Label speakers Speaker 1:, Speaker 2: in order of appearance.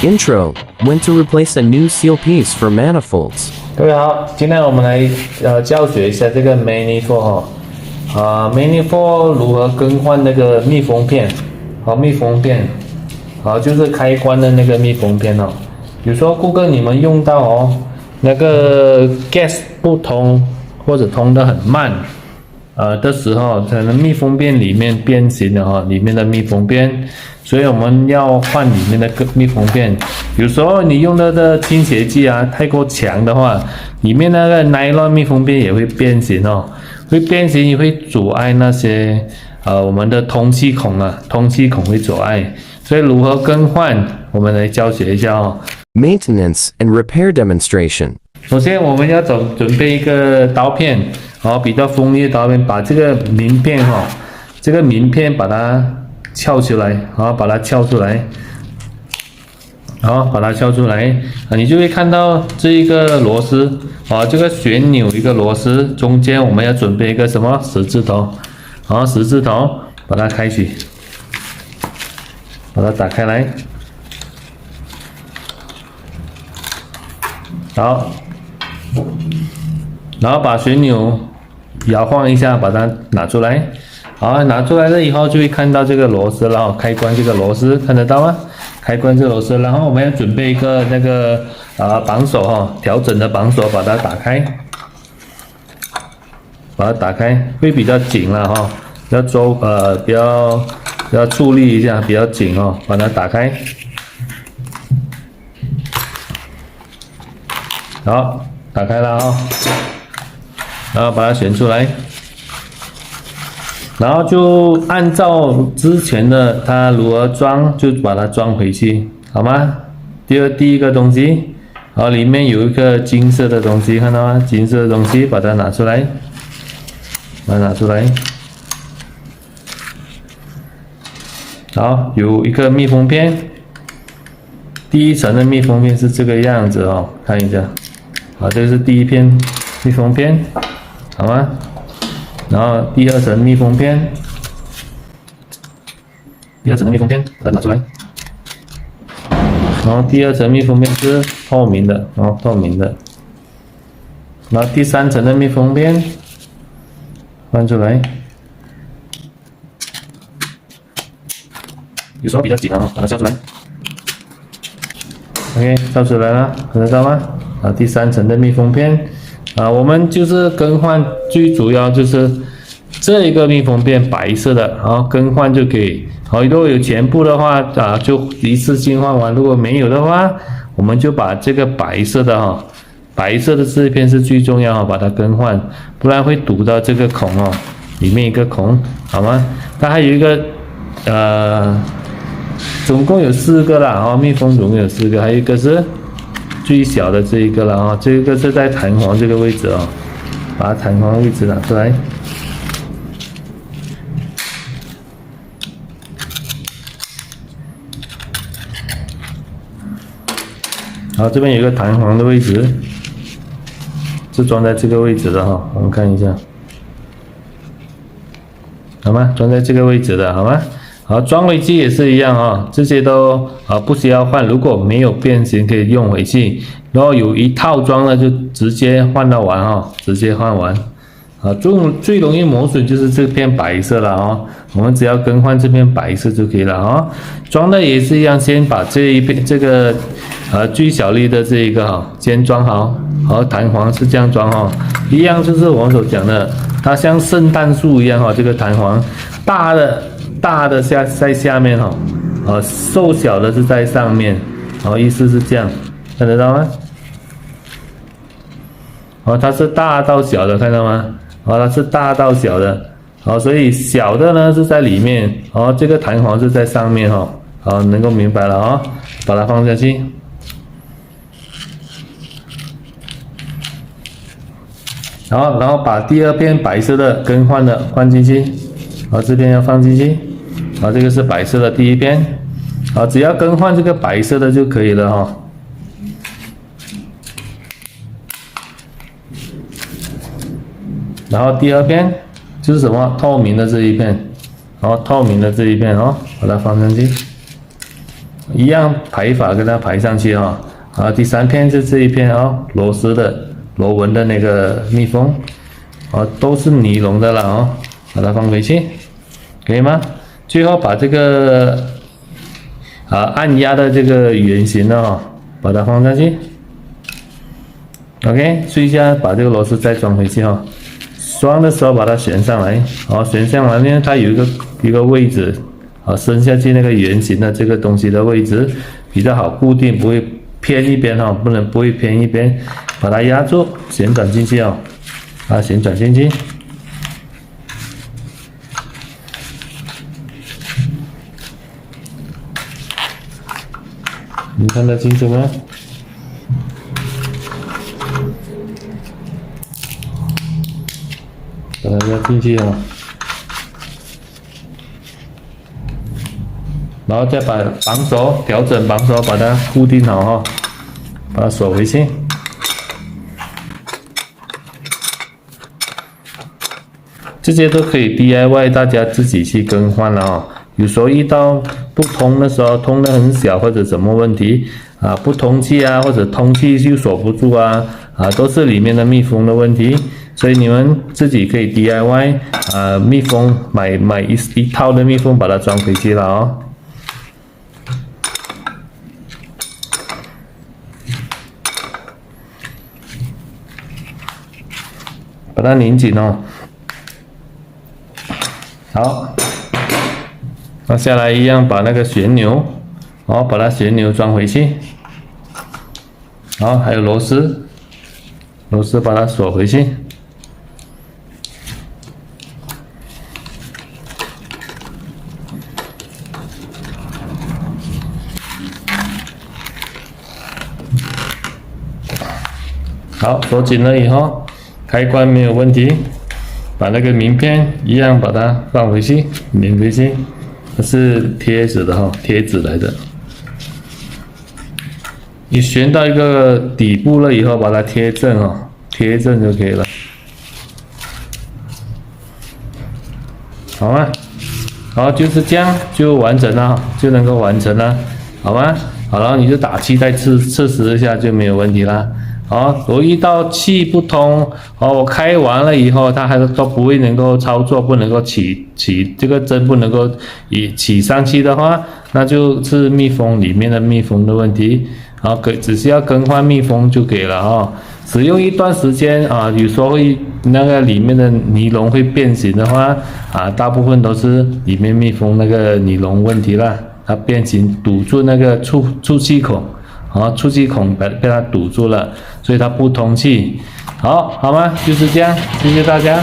Speaker 1: Intro, when to replace a new seal piece for manifolds.
Speaker 2: 各位好，今天我们来教学一下这个 manifold 哈，manifold 如何更换那个密封片，密封片，就是开关的那个密封片哦。有时候顾客你们用到那个 gas 不通或者通得很慢，的时候，可能密封片里面变形了里面的密封片，所以我们要换里面的密封片。有时候你用到的清洁剂太过强的话，里面那个 nylon 密封片也会变形会变形也会阻碍那些我们的通气孔通气孔会阻碍，所以如何更换，我们来教学一下
Speaker 1: Maintenance and repair demonstration.
Speaker 2: 首先我们要准备一个刀片，比较锋利的刀片，把这个名片这个名片把它撬出来，把它撬出来，把它撬出来，你就会看到这一个螺丝，这个旋钮一个螺丝，中间我们要准备一个什么十字头，十字头把它开启，把它打开来，好。然后把旋钮摇晃一下，把它拿出来。好，拿出来了以后就会看到这个螺丝了，开关这个螺丝看得到吗？开关这个螺丝，然后我们要准备一个那个绑手调整的绑手，把它打开，把它打开会比较紧了要比较出力一下，比较紧把它打开。好，打开了然后把它选出来，然后就按照之前的它如何装，就把它装回去，好吗？第一个东西，里面有一个金色的东西，看到吗？金色的东西，把它拿出来，把它拿出来。好，有一个密封片，第一层的密封片是这个样子看一下，这个是第一片密封片。好吗？然后第二层密封片，把它拿出来。然后第二层密封片是透明的，透明的。然后第三层的密封片翻出来，有时候比较紧把它撬出来。OK， 撬出来了，看得到吗？第三层的密封片。我们就是更换，最主要就是这一个密封片白色的，更换就可以。如果有全部的话就一次性换完；如果没有的话，我们就把这个白色的这一片是最重要把它更换，不然会堵到这个孔里面一个孔，好吗？它还有一个总共有4个啦密封总共有4个，还有一个是最小的这一个了这个是在弹簧这个位置把弹簧位置拿出来。好，这边有一个弹簧的位置，是装在这个位置的我们看一下，好吗？装在这个位置的，好吗？好，装回去也是一样这些都不需要换，如果没有变形可以用回去，然后有一套装了就直接换到完直接换完。最容易磨损就是这片白色了我们只要更换这片白色就可以了装的也是一样，先把这一片这个最小粒的这一个先装好，弹簧是这样装一样就是我们所讲的，它像圣诞树一样这个弹簧大的在下面瘦小的是在上面意思是这样，看得到吗？它是大到小的，看到吗？它是大到小的，所以小的呢是在里面这个弹簧是在上面能够明白了把它放下去。然后把第二片白色的更换的放进去，这边要放进去，这个是白色的第一片，只要更换这个白色的就可以了然后第二片就是什么透明的这一片，透明的这一片把它放上去，一样排法跟它排上去哈。啊，第3片是这一片哦，螺丝的螺纹的那个密封，啊，都是尼龙的了哦，把它放回去，可以吗？最后把这个按压的这个圆形的哦，把它放上去。OK， 试一下把这个螺丝再装回去哈。装的时候把它旋上来，好，旋上来呢，它有一个位置，啊，伸下去那个圆形的这个东西的位置比较好固定，不会偏一边哈，不会偏一边，把它压住，旋转进去哦，旋转进去。你看得清楚吗？把它压进去哦，然后再把绑手调整绑手，把它固定好哈，把它锁回去。这些都可以 DIY， 大家自己去更换了哦。有时候遇到不通的时候，通的很小或者什么问题不通气或者通气又锁不住都是里面的密封的问题。所以你们自己可以 DIY 密封，买一套的密封，把它装回去了哦。把它拧紧哦。好，那下来一样把那个旋钮，把它旋钮装回去。好，还有螺丝把它锁回去。好，锁紧了以后，开关没有问题，把那个名片一样把它放回去，粘回去，它是贴纸的哈，贴纸来的。你旋到一个底部了以后，把它贴正贴正就可以了，好吗？好，就是这样就完整了，就能够完成了，好吗？好了，你就打气再测试一下就没有问题啦。我遇到气不通，我开完了以后，它还是都不会能够操作，不能够起这个针不能够起上去的话，那就是密封里面的密封的问题，只需要更换密封就可以了使用一段时间有时候会那个里面的尼龙会变形的话大部分都是里面密封那个尼龙问题啦，它变形堵住那个出气孔。出气孔被它堵住了，所以它不通气。好吗？就是这样，谢谢大家。